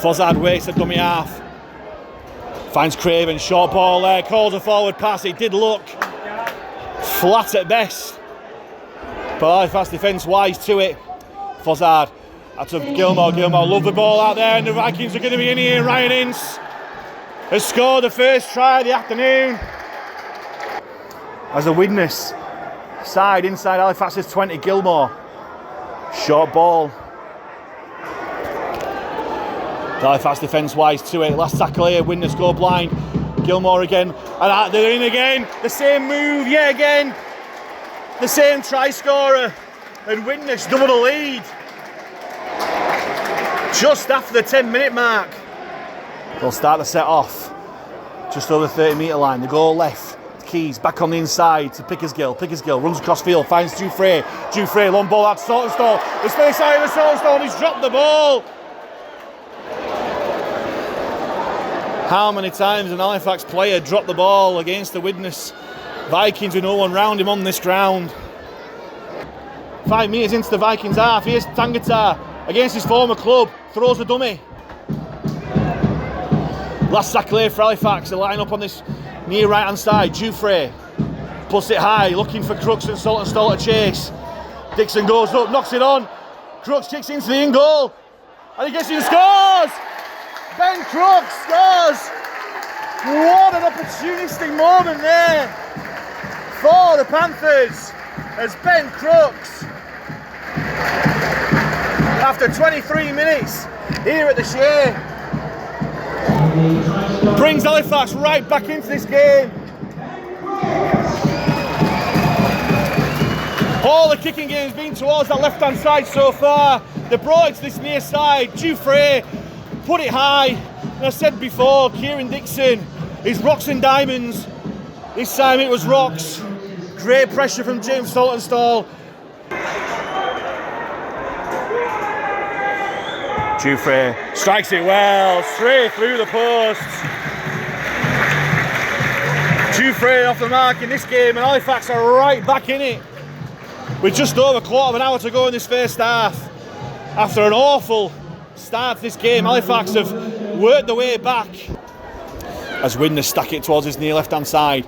Fozzard waits a dummy half. Finds Craven, short ball there, calls a forward pass. It did look flat at best. But Halifax defence wise to it. Fozzard out to Gilmore. Gilmore love the ball out there, and the Vikings are going to be in here. Ryan Ince has scored the first try of the afternoon. As the Widnes side inside Halifax's 20, Gilmore. Short ball. Halifax defence wise to it. Last tackle here, Widnes go blind. Gilmore again, and they're in again. The same move yet again. The same try scorer, and Widnes double the lead. Just after the 10-minute mark. They'll start the set off. Just over the 30-metre line. They go left. Keys back on the inside to Pickersgill. Pickersgill runs across field, finds Dufresne. Dufresne, long ball out to Saltonstall. It's face out of Saltonstall, and he's dropped the ball. How many times an Halifax player dropped the ball against the Widnes Vikings with no one round him on this ground? 5 metres into the Vikings half, here's Tangata against his former club, throws a dummy. Last tackle here for Halifax, they line up on this near right hand side. Dufresne puts it high, looking for Crooks and Saltonstall to chase. Dixon goes up, knocks it on. Crooks kicks into the in goal, and he gets in and scores! Ben Crooks scores! What an opportunistic moment there for the Panthers as Ben Crooks, after 23 minutes here at the Shay, brings Halifax right back into this game. All the kicking game has been towards that left hand side so far. They brought it to this near side. Dufresne put it high, and I said before, Kieran Dixon is rocks and diamonds. This time it was rocks. Great pressure from James Saltonstall. Dufresne strikes it well, straight through the posts. Dufresne off the mark in this game, and Halifax are right back in it. With just over a quarter of an hour to go in this first half. After an awful start to this game, Halifax have worked their way back. As Widnes stack it towards his near left hand side.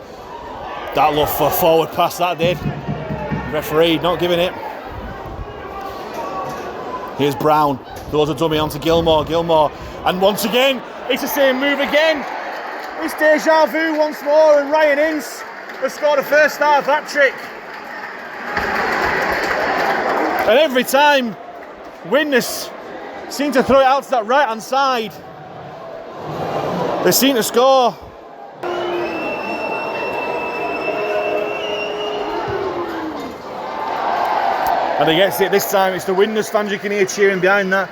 That looked for a forward pass, that did. Referee not giving it. Here's Brown, throws a dummy onto Gilmore. Gilmore, and once again it's the same move again. It's deja vu once more, and Ryan Ince has scored the first half hat trick. And every time Widnes seem to throw it out to that right hand side, they seem to score. And he gets it this time. It's the Widnes fans you can hear cheering behind that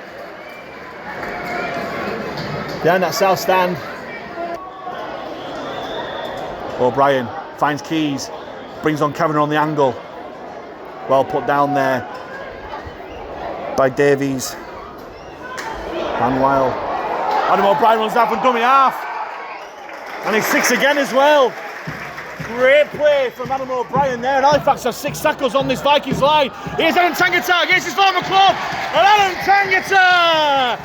south stand. O'Brien finds Keys, brings on Kavanagh on the angle. Well put down there by Davies. And while Adam O'Brien runs out for dummy half, and he's 6 again as well. Great play from Adam O'Brien there, and Halifax has 6 tackles on this Vikings line. Here's Adam Tangata against his former club, and Adam Tangata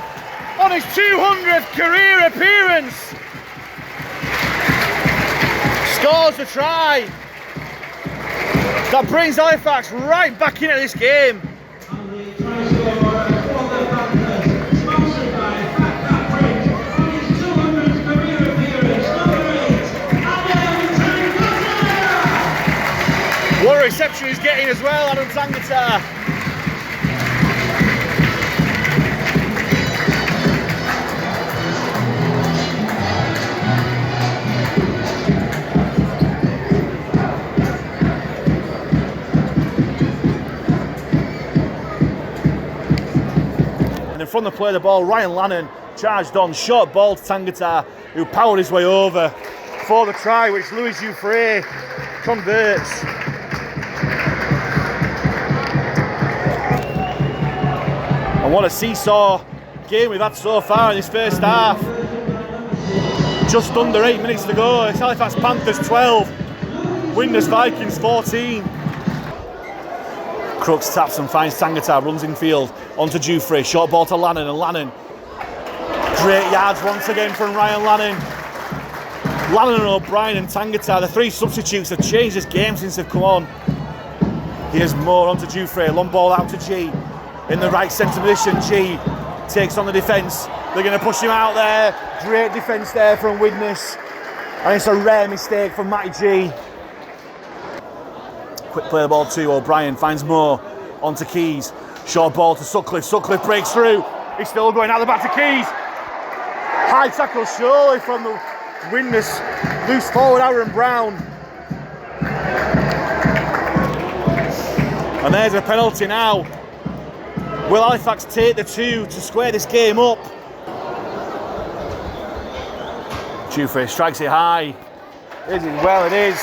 on his 200th career appearance scores the try that brings Halifax right back into this game. What a reception he's getting as well, Adam Tangata. And in front of the play the ball, Ryan Lannon charged on, short ball to Tangata, who powered his way over for the try, which Louis Dufresne converts. And what a seesaw game we've had so far in this first half. Just under 8 minutes to go. It's Halifax Panthers 12, Widnes Vikings 14. Crooks taps and finds Tangata, runs in field onto Dufresne, short ball to Lannon, and Lannon, Great yards once again from Ryan Lannon. Lannon and O'Brien and Tangata, the three substitutes, have changed this game since they've come on. Here's Moore onto Dufresne, long ball out to G. In the right centre position, G takes on the defence. They're going to push him out there. Great defence there from Widnes. And it's a rare mistake from Matty G. Quick play the ball to O'Brien, finds Moore onto Keys. Short ball to Sutcliffe. Sutcliffe breaks through. He's still going out the back to Keys. High tackle surely from the Widnes loose forward Aaron Brown. And there's a penalty now. Will Halifax take the 2 to square this game up? Dufresne strikes it high. Is it? Well, it is.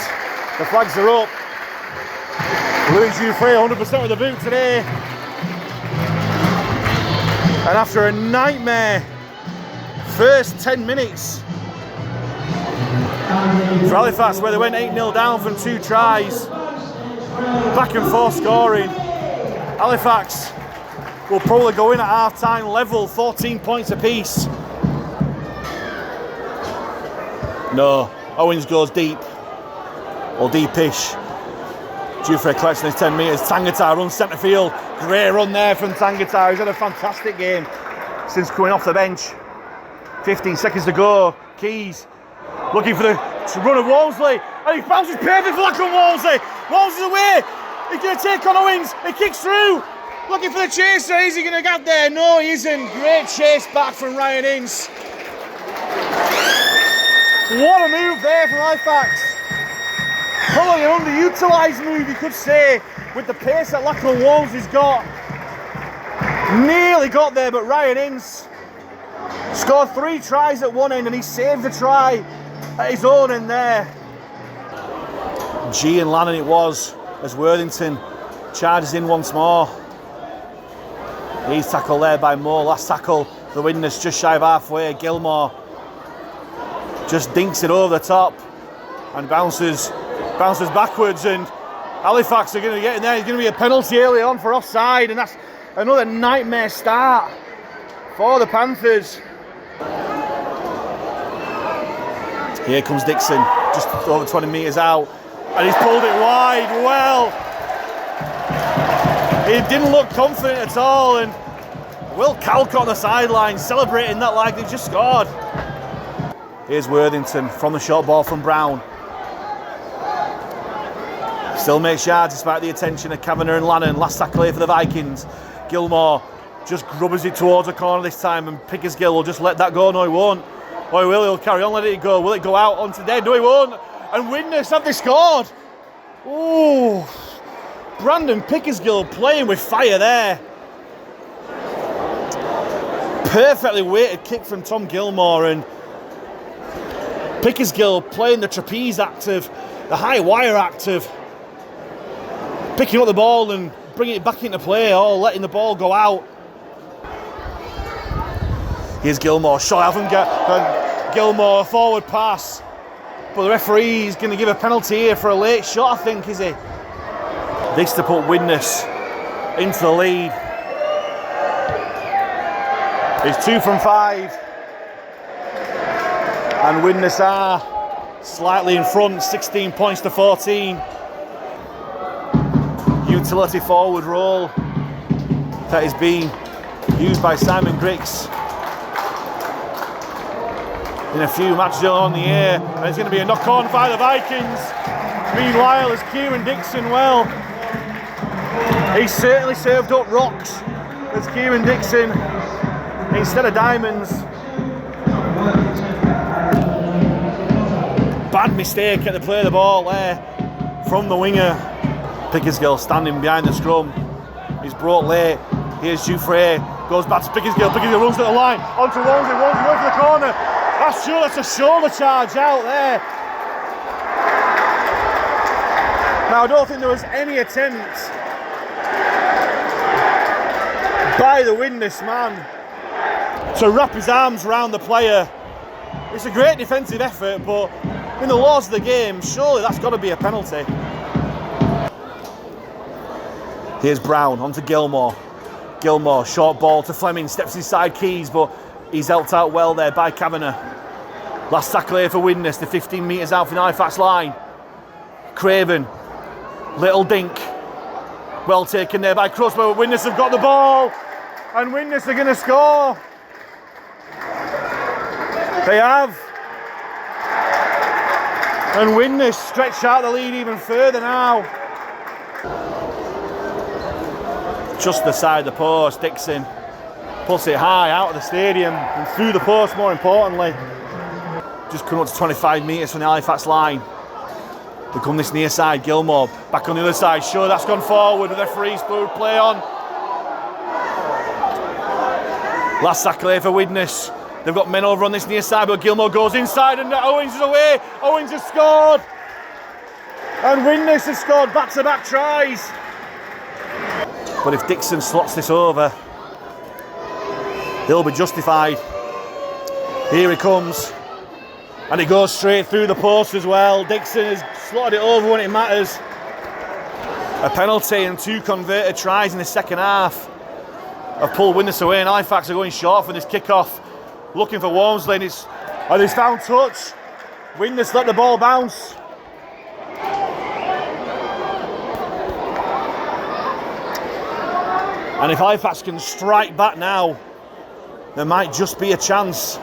The flags are up. Louis Dufresne 100% of the boot today. And after a nightmare first 10 minutes for Halifax, where they went 8-0 down from 2 tries, back and forth scoring, Halifax will probably go in at half-time level, 14 points apiece. No, Owens goes deep, or deepish. Dufresne collects in his 10 metres. Tangata runs centre field. Great run there from Tangata. He's had a fantastic game since coming off the bench. 15 seconds to go. Keys looking for the run of Walmsley. And he bounces perfect for Lachlan Walmsley. Walmsley's away. He's going to take on Owens. He kicks through. Looking for the chaser. Is he going to get there? No, he isn't. Great chase back from Ryan Ince. What a move there from Halifax. Probably an underutilised move, you could say, with the pace that Lachlan Walmsley's got. Nearly got there, but Ryan Ince scored 3 tries at one end and he saved the try at his own end there. G and Lannon it was, as Worthington charges in once more. He's tackled there by Moore. Last tackle, the Widnes just shy of halfway. Gilmore just dinks it over the top and bounces backwards, and Halifax are going to get in there. There's going to be a penalty early on for offside, and that's another nightmare start for the Panthers. Here comes Dixon, just over 20 metres out, and he's pulled it wide. Well, he didn't look confident at all, and Will Calcott on the sideline celebrating that like they've just scored. Here's Worthington from the short ball from Brown. Still makes yards despite the attention of Kavanagh and Lannon. Last tackle here for the Vikings. Gilmore just grubbers it towards the corner this time, and Pickersgill will just let that go. No, he won't. Oh, he will. He'll carry on, let it go. Will it go out onto the dead? No, he won't. And Widnes, have they scored? Oh, Brandon Pickersgill playing with fire there. Perfectly weighted kick from Tom Gilmore, and Pickersgill playing the trapeze active, the high wire active, picking up the ball and bringing it back into play, or letting the ball go out. Here's Gilmore, shot out from Gilmore, a forward pass. But the referee is going to give a penalty here for a late shot, I think, is he? This to put Widnes into the lead. It's 2 from 5. And Widnes are slightly in front, 16 points to 14. Utility forward role that is being used by Simon Griggs in a few matches on the air, and it's going to be a knock on by the Vikings. Meanwhile, as Kieran Dixon, well, he certainly served up rocks as Kieran Dixon instead of diamonds. Bad mistake at the play of the ball there from the winger. Pickersgill standing behind the scrum. He's brought late. Here's Dufresne, goes back to Pickersgill. Pickersgill runs to the line, onto Walmsley. Walmsley going for the corner. That's a shoulder charge out there. Now, I don't think there was any attempt by the Widnes man to wrap his arms around the player. It's a great defensive effort, but in the laws of the game, surely that's got to be a penalty. Here's Brown onto Gilmore. Gilmore, short ball to Fleming, steps inside Keys, but He's helped out well there by Kavanagh. Last tackle here for Widnes, the 15 metres out from the Halifax line. Craven, little dink. Well taken there by Crossbow. Widnes have got the ball, and Widnes are going to score. They have. And Widnes stretch out the lead even further now. Just the side of the post, Dixon puts it high out of the stadium and through the post, more importantly. Just coming up to 25 metres from the Halifax line. They come this near side, Gilmore back on the other side. Sure, that's gone forward with a free spoon play on. Last tackle here for Widnes. They've got men over on this near side, but Gilmore goes inside and Owens is away. Owens has scored. And Widnes has scored back-to-back tries. But if Dixon slots this over, he'll be justified. Here he comes. And he goes straight through the post as well. Dixon has slotted it over when it matters. A penalty and 2 converted tries in the second half have pulled Widnes away, and Halifax are going short for this kick-off. Looking for Walmsley, and he's found touch. Widnes let the ball bounce. And if Halifax can strike back now, there might just be a chance.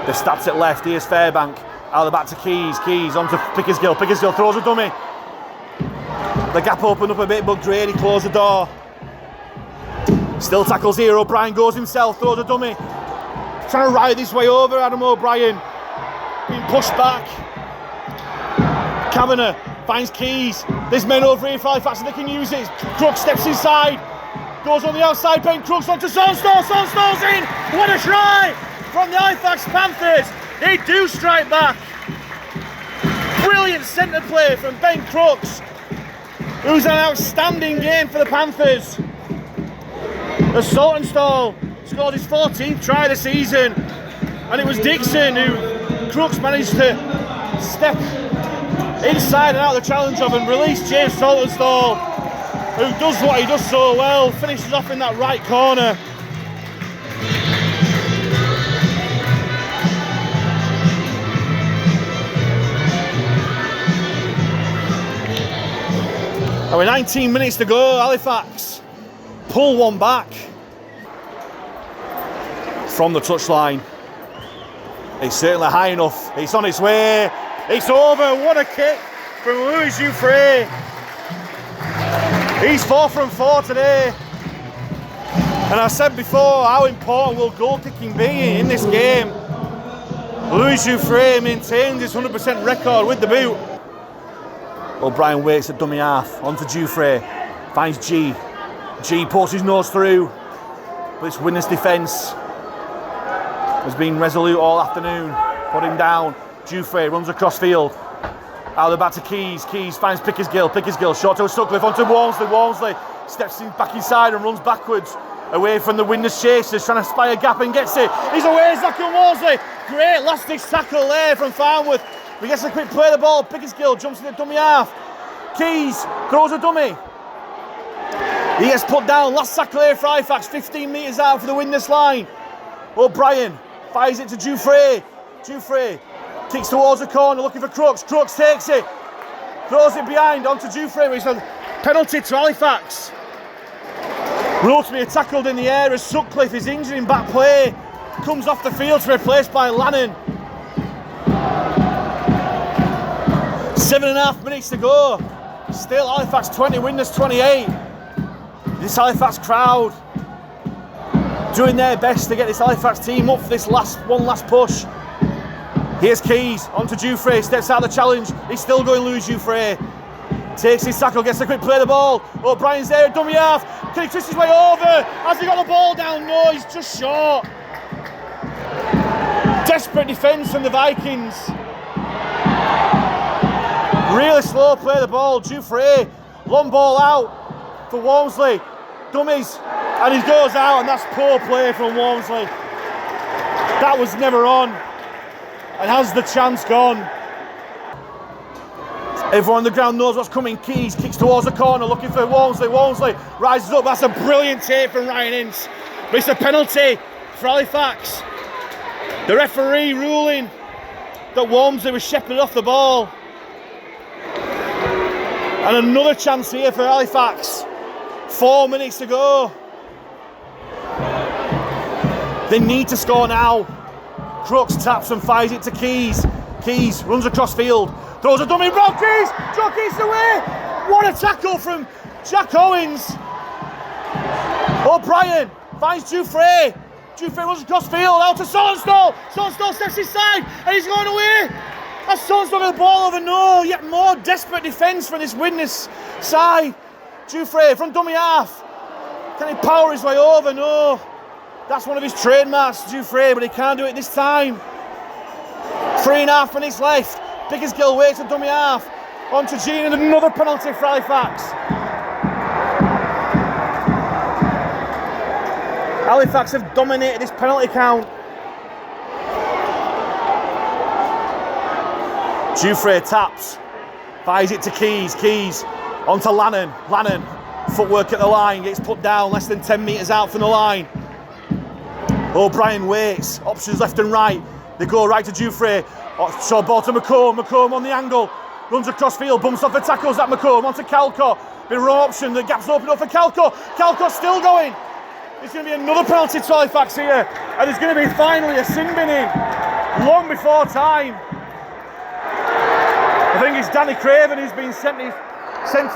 The stats at left, here's Fairbank. Out the back to Keys, Keys onto Pickersgill. Pickersgill throws a dummy. The gap opened up a bit, but Grady closed the door. Still tackles here, O'Brien goes himself, throws a dummy. Trying to ride this way over, Adam O'Brien. Being pushed back. Kavanagh finds Keys. There's men over here for Halifax and they can use it. Crooks steps inside. Goes on the outside, Ben Crooks onto Sonstall. Sonstall's in. What a try from the Halifax Panthers. They do strike back. Brilliant centre play from Ben Crooks, who's an outstanding game for the Panthers. As Saltonstall scored his 14th try of the season, and it was Dixon who Crooks managed to step inside and out of the challenge of and release James Saltonstall, who does what he does so well, finishes off in that right corner. And with 19 minutes to go, Halifax pull one back from the touchline. It's certainly high enough. It's on its way. It's over. What a kick from Louis Jouffre. He's 4 from 4 today. And I said before, how important will goal kicking be in this game? Louis Jouffre maintains his 100% record with the boot. O'Brien waits at dummy half, onto Jouffre, finds G. G pulls his nose through, but it's Widnes' defence has been resolute all afternoon. Put him down. Jouffre runs across field. Out the back to Keys. Keys finds Pickersgill. Pickersgill short to Sutcliffe onto Walmsley. Walmsley steps back inside and runs backwards away from the Widnes chasers, trying to spy a gap and gets it. He's away, Zachary Walmsley. Great last-ditch tackle there from Farnworth. He gets a quick play of the ball. Pickersgill jumps in the dummy half. Keys throws a dummy. He gets put down. Last tackle here for Halifax. 15 metres out for the Widnes line. O'Brien fires it to Jouffre. Jouffre kicks towards the corner looking for Crooks. Crooks takes it. Throws it behind onto Jouffre. It's a penalty to Halifax. Rotary tackled in the air as Sutcliffe is injured in back play. Comes off the field to be replaced by Lannon. 7.5 minutes to go. Still Halifax 20, Widnes 28. This Halifax crowd doing their best to get this Halifax team up for this last push. Here's Keys onto Jouffre, steps out of the challenge. He's still going Louis Jouffre. Takes his tackle, gets a quick play of the ball. O'Brien's there, dummy half. Can he twist his way over? Has he got the ball down? No, he's just short. Desperate defence from the Vikings. Really slow play of the ball. Jouffre, long ball out for Walmsley. Dummies, and he goes out, and that's poor play from Walmsley. That was never on. And has the chance gone? Everyone on the ground knows what's coming. Keys kicks towards the corner looking for Walmsley. Walmsley rises up. That's a brilliant take from Ryan Ince. But it's a penalty for Halifax. The referee ruling that Walmsley was shepherded off the ball. And another chance here for Halifax. 4 minutes to go. They need to score now. Crooks taps and fires it to Keys. Keys runs across field. Throws a dummy. Rob Keys! Joe Keys away! What a tackle from Jack Owens. O'Brien finds Dufresne. Dufresne runs across field out to Sollenstall. Sollenstall steps inside and he's going away. That's Sollenstall with the ball over. No, yet more desperate defence from this Widnes side. Dufresne from dummy half. Can he power his way over? No. That's one of his trademarks, Dufresne, but he can't do it this time. 3.5 minutes left. Pickersgill waits a dummy half. On to Jean and another penalty for Halifax. Halifax have dominated this penalty count. Dufresne taps. Fires it to Keys. Keys on to Lannon. Lannon, footwork at the line, gets put down less than 10 metres out from the line. O'Brien waits, options left and right. They go right to Dufresne. Short ball to McComb. McComb on the angle. Runs across field, bumps off the tackles at McComb. On to Calcott. Bit of wrong option, the gap's open up for Calcott. Calcott's still going. There's going to be another penalty to Halifax here. And there's going to be finally a sin bin in. Long before time. I think it's Danny Craven who's been sent to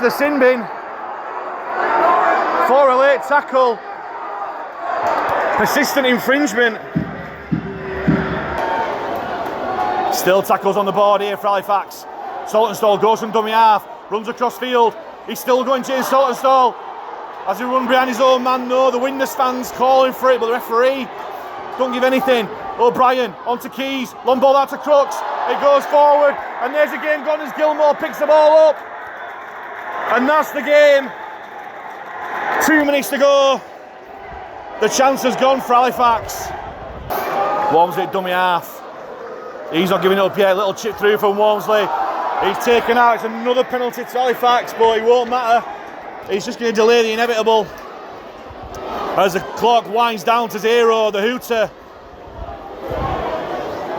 the sin bin for a late tackle. Persistent infringement. Still tackles on the board here for Halifax. Saltonstall goes from dummy half, runs across field. He's still going, James Saltonstall. Has he run behind his own man? No, the Widnes fans calling for it, but the referee don't give anything. O'Brien onto Keys, long ball out to Crooks. It goes forward, and there's a game gone as Gilmore picks the ball up. And that's the game. 2 minutes to go. The chance has gone for Halifax. Walmsley at dummy half. He's not giving up yet. Little chip through from Walmsley. He's taken out. It's another penalty to Halifax, but it won't matter. He's just going to delay the inevitable. As the clock winds down to 0, the hooter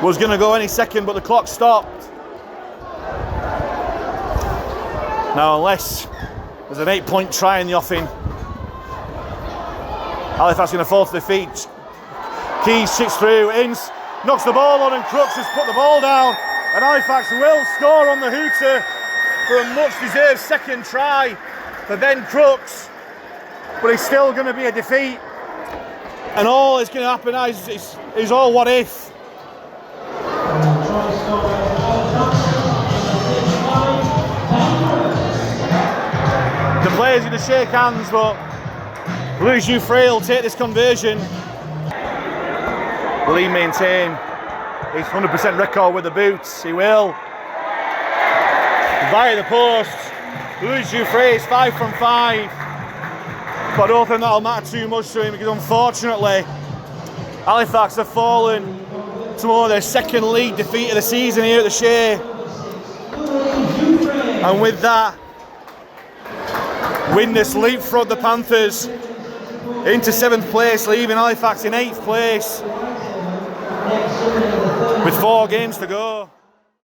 was going to go any second, but the clock stopped. Now, unless there's an 8-point try in the offing, Halifax going to fall to their feet. Keys chips through, Ince knocks the ball on, and Crooks has put the ball down. And Halifax will score on the hooter for a much-deserved second try for Ben Crooks. But it's still going to be a defeat. And all that's going to happen now is all what if. The players are going to shake hands, but Louis Dufresne will take this conversion. Will he maintain his 100% record with the boots? He will. Via the post, Louis Dufresne is 5 from 5. But I don't think that'll matter too much to him, because unfortunately Halifax have fallen to more their second league defeat of the season here at the Shay. And with that, Widnes leapfrog the Panthers into 7th place, leaving Halifax in 8th place with 4 games to go.